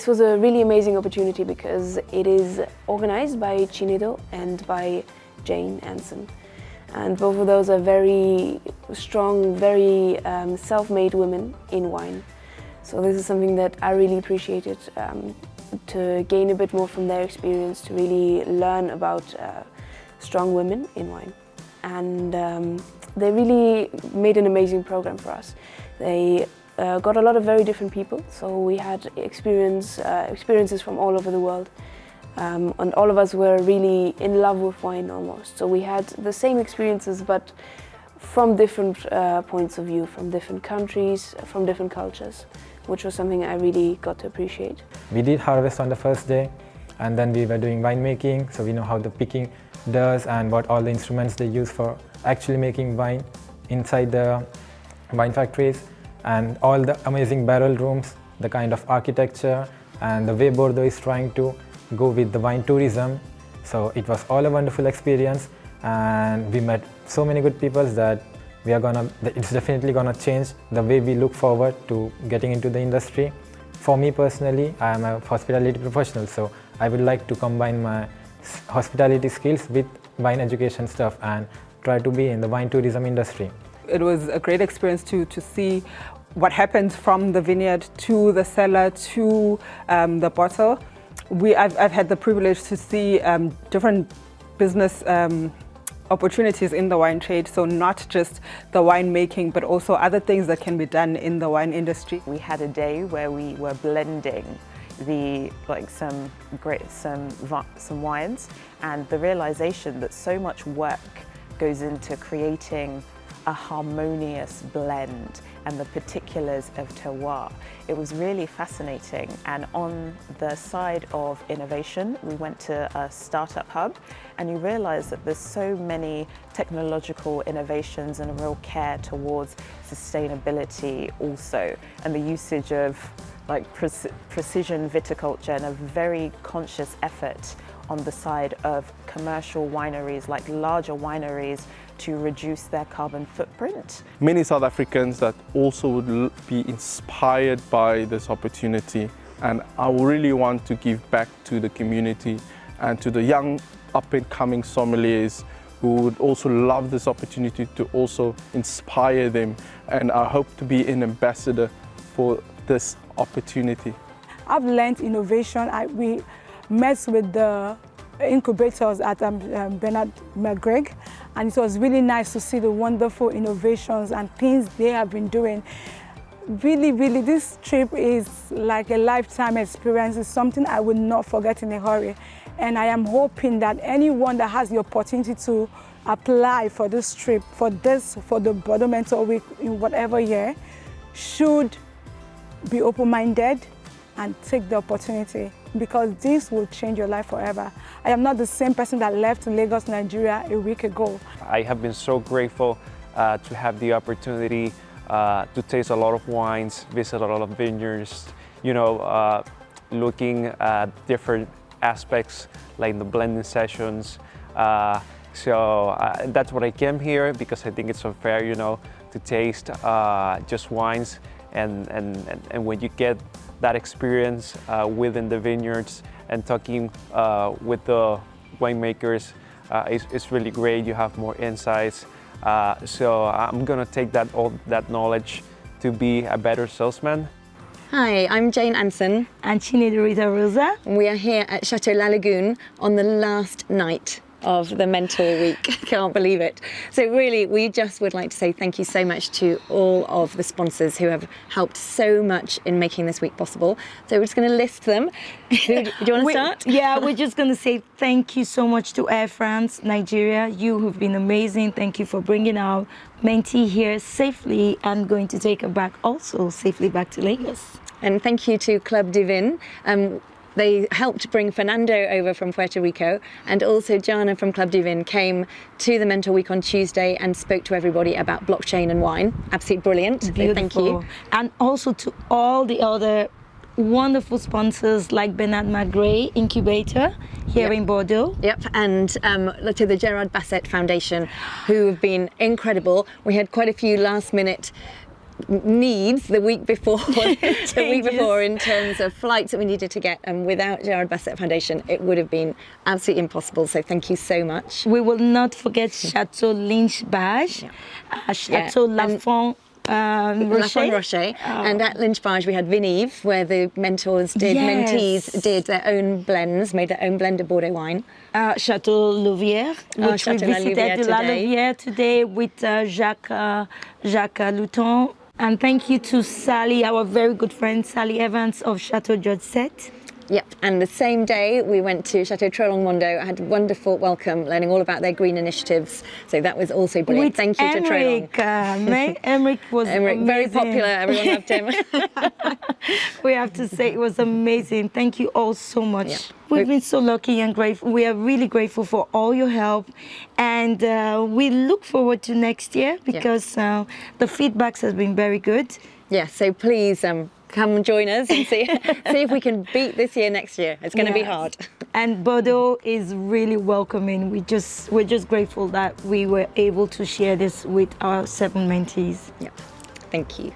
was a really amazing opportunity because it is organized by Chinedo and by Jane Anson. And both of those are very strong, very self-made women in wine. So this is something that I really appreciated, to gain a bit more from their experience, to really learn about strong women in wine. And they really made an amazing program for us. They got a lot of very different people, so we had experiences from all over the world. And all of us were really in love with wine almost. So we had the same experiences, but from different points of view, from different countries, from different cultures, which was something I really got to appreciate. We did harvest on the first day, and then we were doing winemaking, so we know how the picking does and what all the instruments they use for actually making wine inside the wine factories, and all the amazing barrel rooms, the kind of architecture, and the way Bordeaux is trying to go with the wine tourism. So it was all a wonderful experience, and we met so many good people that it's definitely gonna change the way we look forward to getting into the industry. For me personally, I am a hospitality professional, so I would like to combine my hospitality skills with wine education stuff and try to be in the wine tourism industry. It was a great experience to see what happens from the vineyard to the cellar to the bottle. I've had the privilege to see different business opportunities in the wine trade, so not just the winemaking, but also other things that can be done in the wine industry. We had a day where we were blending some wines, and the realization that so much work goes into creating a harmonious blend and the particulars of terroir. It was really fascinating, and on the side of innovation, we went to a startup hub, and you realize that there's so many technological innovations and a real care towards sustainability also, and the usage of precision viticulture and a very conscious effort on the side of commercial wineries, like larger wineries, to reduce their carbon footprint. Many South Africans that also would be inspired by this opportunity, and I really want to give back to the community and to the young up-and-coming sommeliers who would also love this opportunity to also inspire them, and I hope to be an ambassador for this opportunity. I've learned innovation. We met with the incubators at Bernard McGregor, and it was really nice to see the wonderful innovations and things they have been doing. Really, really, this trip is like a lifetime experience. It's something I will not forget in a hurry. And I am hoping that anyone that has the opportunity to apply for this trip, for the Bordeaux Mentor Week in whatever year, should be open-minded and take the opportunity, because this will change your life forever. I am not the same person that left Lagos, Nigeria a week ago. I have been so grateful to have the opportunity to taste a lot of wines, visit a lot of vineyards, looking at different aspects like the blending sessions. So that's what I came here, because I think it's unfair, to taste just wines. And when you get that experience within the vineyards and talking with the winemakers, it's really great. You have more insights. So I'm gonna take all that knowledge to be a better salesman. Hi, I'm Jane Anson. And Chinedo Rosa. We are here at Château La Lagune on the last night of the Mentor Week. Can't believe it. So really, we just would like to say thank you so much to all of the sponsors who have helped so much in making this week possible. So we're just going to list them. Do you want to start? Yeah, we're just going to say thank you so much to Airfrance, Nigeria. You have been amazing. Thank you for bringing our mentee here safely and going to take her back also safely back to Lagos. And thank you to Club Divin. They helped bring Fernando over from Puerto Rico, and also Jana from Club Divin came to the Mentor Week on Tuesday and spoke to everybody about blockchain and wine. Absolutely brilliant. So thank you. And also to all the other wonderful sponsors like Bernard McGregor Incubator here in Bordeaux. Yep, and to the Gérard Basset Foundation, who have been incredible. We had quite a few last minute needs the week before, Changes. in terms of flights that we needed to get, and without Gérard Basset Foundation, it would have been absolutely impossible. So thank you so much. We will not forget Château Lynch-Bage, Château Lafont. Lafont Rocher, and at Lynch-Bage we had Nieves, where the mentors did, Yes. mentees did their own blends, made their own blend of Bordeaux wine. Château Louvière, which Château we La visited Louvière La today. Louvière today with Jacques Louton. And thank you to Sally, our very good friend, Sally Evans of Château Jodset. Yep, and the same day we went to Château Trollong-Mondo. I had a wonderful welcome, learning all about their green initiatives. So that was also brilliant. With Thank you to Trollong. Emmerich was Emmerich, very amazing. popular, everyone loved him. We have to say it was amazing. Thank you all so much. Yeah. We've been so lucky and grateful. We are really grateful for all your help, and we look forward to next year because the feedbacks has been very good. Yeah, so please come join us and see if we can beat this year next year. It's going to be hard. And Bordeaux is really welcoming. We're just grateful that we were able to share this with our 7 mentees. Yeah, thank you.